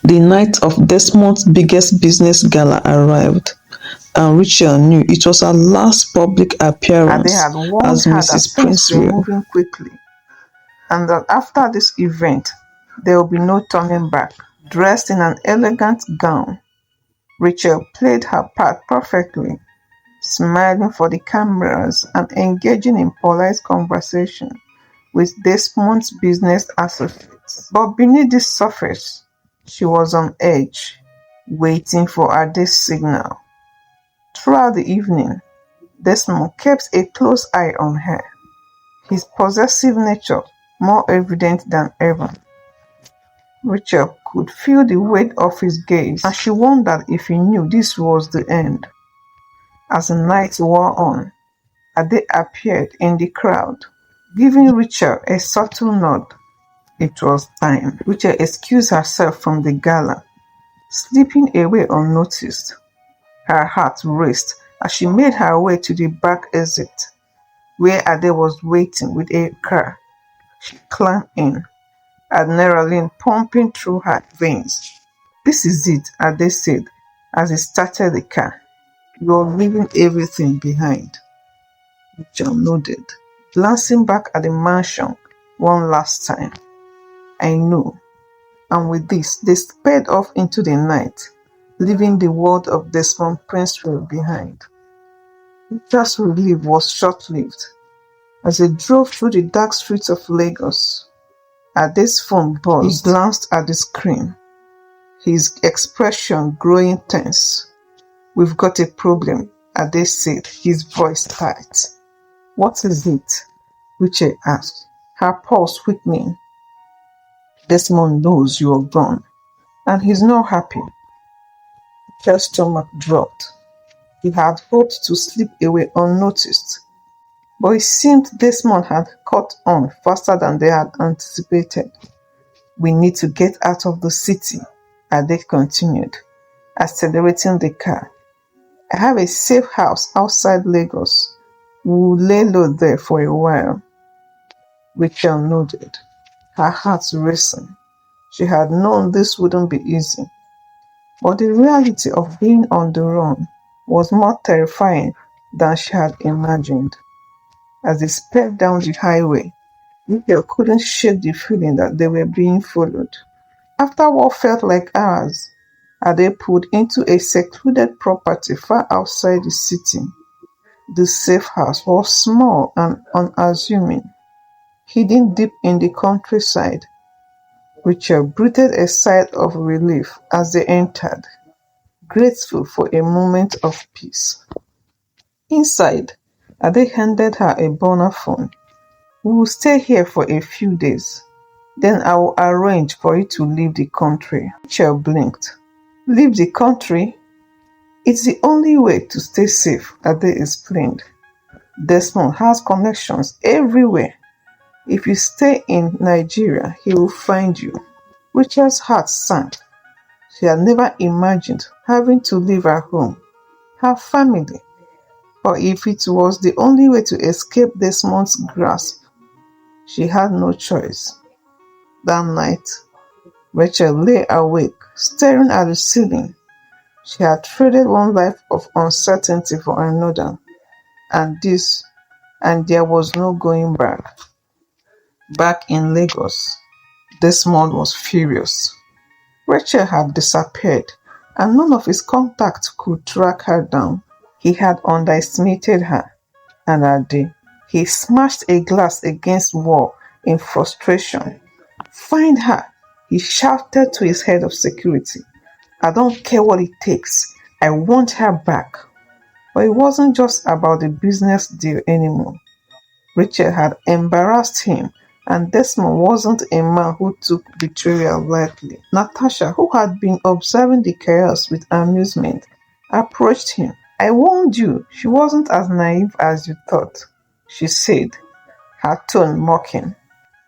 The night of Desmond's biggest business gala arrived, and Rachel knew it was her last public appearance had warned as her Mrs. that things were Princewill. moving quickly, and that after this event, there will be no turning back. Dressed in an elegant gown, Rachel played her part perfectly, smiling for the cameras and engaging in polite conversation with Desmond's business associates. But beneath the surface, she was on edge, waiting for Ade's signal. Throughout the evening, Desmond kept a close eye on her, his possessive nature more evident than ever. Rachel could feel the weight of his gaze, and she wondered if he knew this was the end. As the night wore on, Ade appeared in the crowd, giving Rachel a subtle nod. It was time. Rachel excused herself from the gala, slipping away unnoticed. Her heart raced as she made her way to the back exit, where Ade was waiting with a car. She climbed in, adrenaline pumping through her veins. "This is it," Ade said as he started the car. "You're leaving everything behind." Rachel nodded, glancing back at the mansion one last time. "I know." And with this, they sped off into the night, leaving the world of Desmond Princewill behind. Rachel's relief was short-lived. As they drove through the dark streets of Lagos, Ade's phone buzzed. He glanced at the screen, his expression growing tense. "We've got a problem," Ade said, his voice tight. "What is it?" Rachel asked, her pulse quickening. "Desmond knows you are gone, and he's not happy." Rachel's stomach dropped. He had hoped to slip away unnoticed, but it seemed Desmond had caught on faster than they had anticipated. "We need to get out of the city," Ade continued, accelerating the car. "I have a safe house outside Lagos. We'll lay low there for a while." Rachel nodded, her heart racing. She had known this wouldn't be easy, but the reality of being on the run was more terrifying than she had imagined. As they sped down the highway, Rachel couldn't shake the feeling that they were being followed. After what felt like hours, Ade pulled into a secluded property far outside the city. The safe house was small and unassuming, hidden deep in the countryside. Rachel breathed a sigh of relief as they entered, grateful for a moment of peace. Inside, Ade handed her a burner phone. "We will stay here for a few days. Then I will arrange for you to leave the country." Rachel blinked. "Leave the country?" "It's the only way to stay safe," Ade explained. "Desmond has connections everywhere. If you stay in Nigeria, he will find you." Rachel's heart sank. She had never imagined having to leave her home, her family. But if it was the only way to escape Desmond's grasp, she had no choice. That night, Rachel lay awake, staring at the ceiling. She had traded one life of uncertainty for another, and there was no going back. Back in Lagos, Desmond was furious. Rachel had disappeared, and none of his contacts could track her down. He had underestimated her, and Ade. He smashed a glass against the wall in frustration. "Find her," he shouted to his head of security. "I don't care what it takes. I want her back." But it wasn't just about the business deal anymore. Rachel had embarrassed him, and Desmond wasn't a man who took betrayal lightly. Natasha, who had been observing the chaos with amusement, approached him. "I warned you, she wasn't as naive as you thought," she said, her tone mocking.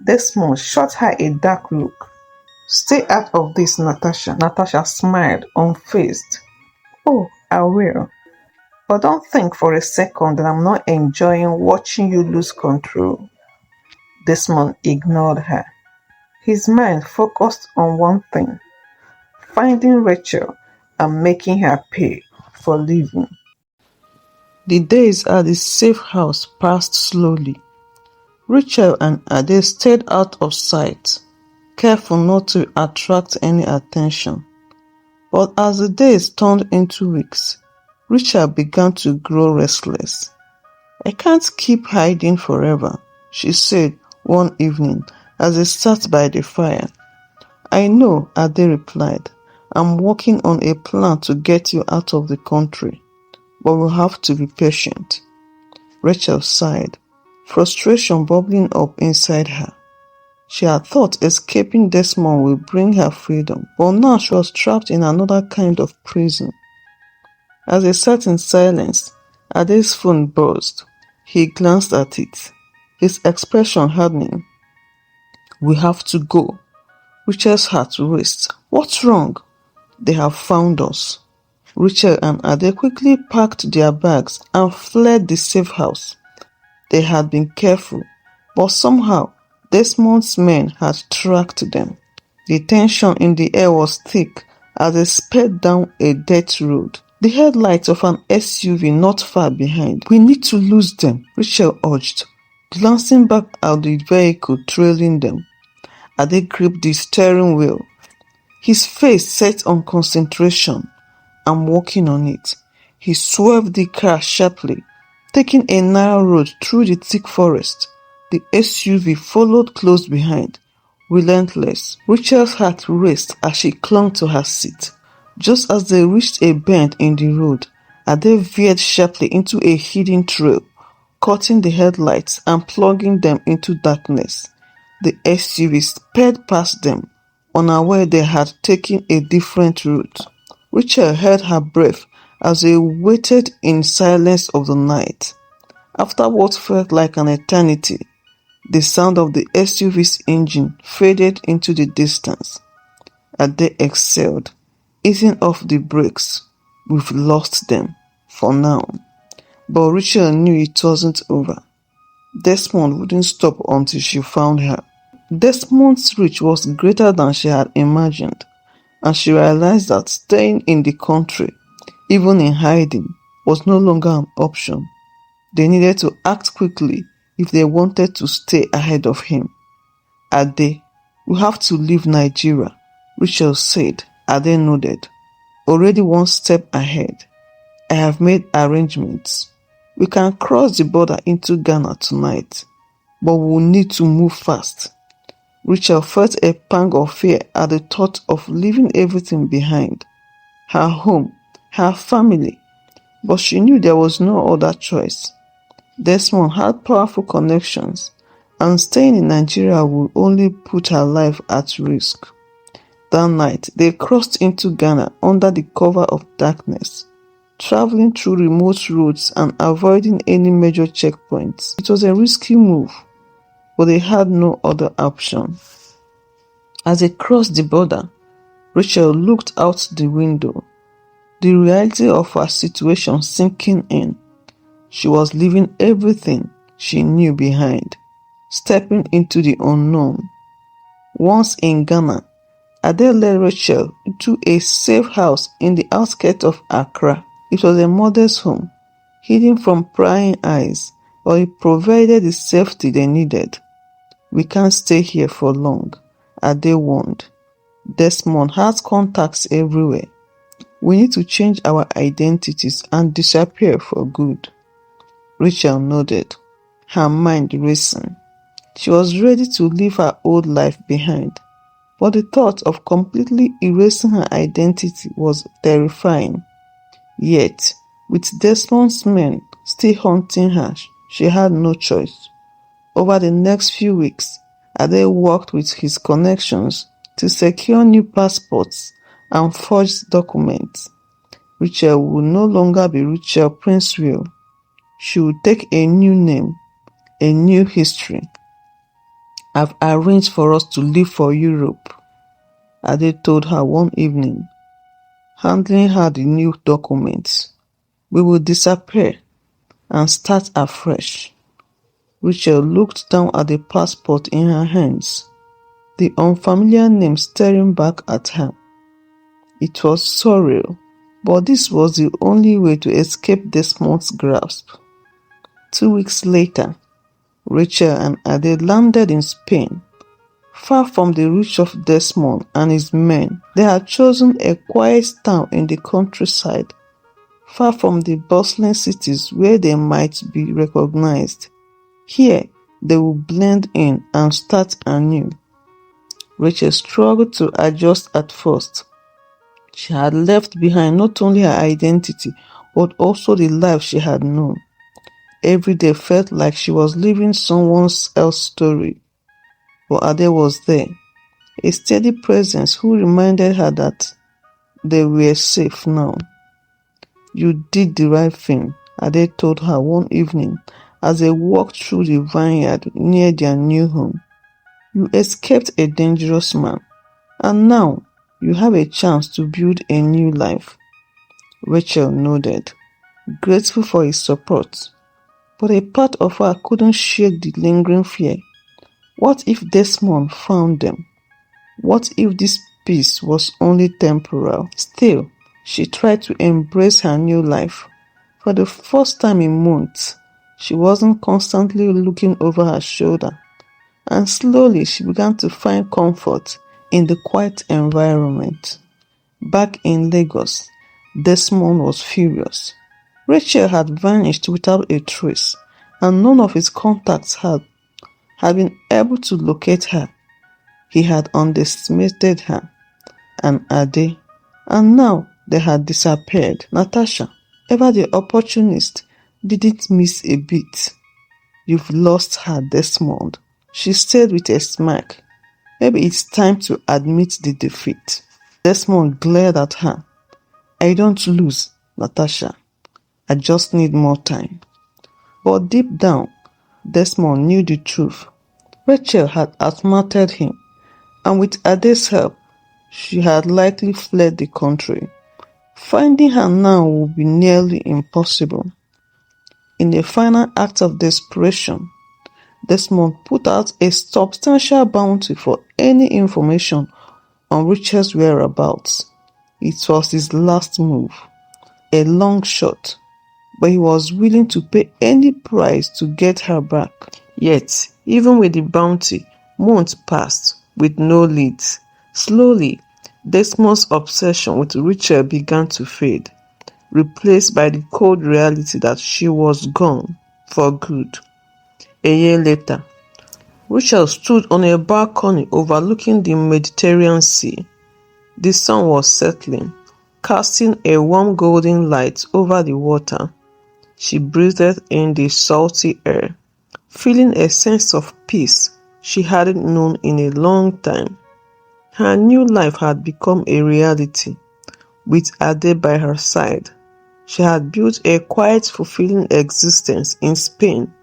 Desmond shot her a dark look. "Stay out of this, Natasha." Natasha smiled, unfazed. "Oh, I will. But don't think for a second that I'm not enjoying watching you lose control." Desmond ignored her. His mind focused on one thing: finding Rachel and making her pay for living. The days at the safe house passed slowly. Rachel and Ade stayed out of sight, careful not to attract any attention. But as the days turned into weeks, Rachel began to grow restless. "I can't keep hiding forever," she said one evening as they sat by the fire. "I know," Ade replied. "I'm working on a plan to get you out of the country, but we'll have to be patient." Rachel sighed, frustration bubbling up inside her. She had thought escaping Desmond would bring her freedom, but now she was trapped in another kind of prison. As they sat in silence, Ade's phone buzzed. He glanced at it, his expression hardening. "We have to go." Rachel's heart raced. "What's wrong?" "They have found us." Rachel and Ade quickly packed their bags and fled the safe house. They had been careful, but somehow Desmond's men had tracked them. The tension in the air was thick as they sped down a dirt road, the headlights of an SUV not far behind. "We need to lose them," Rachel urged, glancing back at the vehicle trailing them. Ade gripped the steering wheel, his face set on concentration. "I'm working on it." He swerved the car sharply, taking a narrow road through the thick forest. The SUV followed close behind, relentless. Rachel's heart raced as she clung to her seat. Just as they reached a bend in the road, Ade veered sharply into a hidden trail, cutting the headlights and plugging them into darkness. The SUV sped past them, unaware they had taken a different route. Rachel held her breath as they waited in silence of the night. After what felt like an eternity, the sound of the SUV's engine faded into the distance. Ade exhaled, easing off the brakes. "We've lost them, for now." But Rachel knew it wasn't over. Desmond wouldn't stop until she found her. Desmond's reach was greater than she had imagined, and she realized that staying in the country, even in hiding, was no longer an option. They needed to act quickly if they wanted to stay ahead of him. "Ade, we have to leave Nigeria," Rachel said. Ade nodded. "Already one step ahead. I have made arrangements. We can cross the border into Ghana tonight, but we will need to move fast." Rachel felt a pang of fear at the thought of leaving everything behind. Her home, her family, but she knew there was no other choice. Desmond had powerful connections, and staying in Nigeria would only put her life at risk. That night, they crossed into Ghana under the cover of darkness, traveling through remote roads and avoiding any major checkpoints. It was a risky move, but they had no other option. As they crossed the border, Rachel looked out the window, the reality of her situation sinking in. She was leaving everything she knew behind, stepping into the unknown. Once in Ghana, Ade led Rachel to a safe house in the outskirts of Accra. It was a modest home, hidden from prying eyes, but it provided the safety they needed. "We can't stay here for long," Ade warned. "Desmond has contacts everywhere. We need to change our identities and disappear for good." Rachel nodded, her mind racing. She was ready to leave her old life behind, but the thought of completely erasing her identity was terrifying. Yet, with Desmond's men still hunting her, she had no choice. Over the next few weeks, Ade worked with his connections to secure new passports and forged documents. Rachel would no longer be Rachel Princewill. She would take a new name, a new history. "I've arranged for us to leave for Europe," Ade told her one evening, handing her the new documents. "We will disappear and start afresh." Rachel looked down at the passport in her hands, the unfamiliar name staring back at her. It was surreal, but this was the only way to escape Desmond's grasp. 2 weeks later, Rachel and Ade landed in Spain. Far from the reach of Desmond and his men, they had chosen a quiet town in the countryside, far from the bustling cities where they might be recognized. Here, they would blend in and start anew. Rachel struggled to adjust at first. She had left behind not only her identity, but also the life she had known. Every day felt like she was living someone else's story. But Ade was there, a steady presence who reminded her that they were safe now. "You did the right thing," Ade told her one evening as they walked through the vineyard near their new home. "You escaped a dangerous man, and now you have a chance to build a new life." Rachel nodded, grateful for his support, but a part of her couldn't shake the lingering fear. What if Desmond found them? What if this peace was only temporal? Still, she tried to embrace her new life. For the first time in months, she wasn't constantly looking over her shoulder, and slowly she began to find comfort in the quiet environment. Back in Lagos, Desmond was furious. Rachel had vanished without a trace, and none of his contacts had been able to locate her. He had underestimated her and Ade, and now they had disappeared. Natasha, ever the opportunist, didn't miss a beat. "You've lost her, Desmond," she said with a smirk. "Maybe it's time to admit the defeat." Desmond glared at her. "I don't lose, Natasha. I just need more time." But deep down, Desmond knew the truth. Rachel had outsmarted him, and with Ade's help, she had likely fled the country. Finding her now would be nearly impossible. In a final act of desperation, Desmond put out a substantial bounty for any information on Rachel's whereabouts. It was his last move, a long shot, but he was willing to pay any price to get her back. Yet, even with the bounty, months passed with no leads. Slowly, Desmond's obsession with Rachel began to fade, replaced by the cold reality that she was gone for good. A year later, Rachel stood on a balcony overlooking the Mediterranean Sea. The sun was settling, casting a warm golden light over the water. She breathed in the salty air, feeling a sense of peace she hadn't known in a long time. Her new life had become a reality. With Ade by her side, she had built a quiet, fulfilling existence in Spain,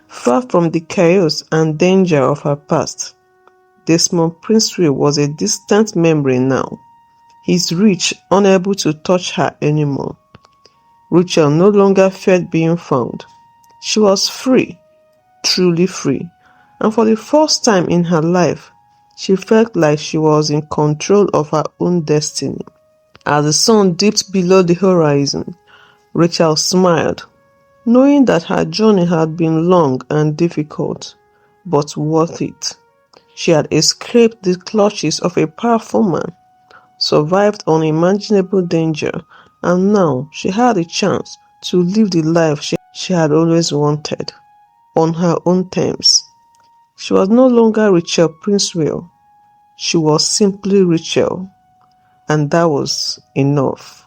far from the chaos and danger of her past. Desmond Princewill was a distant memory now, his reach unable to touch her anymore. Rachel no longer feared being found. She was free, truly free, and for the first time in her life, she felt like she was in control of her own destiny. As the sun dipped below the horizon, Rachel smiled, knowing that her journey had been long and difficult, but worth it. She had escaped the clutches of a powerful man, survived unimaginable danger, and now she had a chance to live the life she had always wanted, on her own terms. She was no longer Rachel Princewill. She was simply Rachel, and that was enough.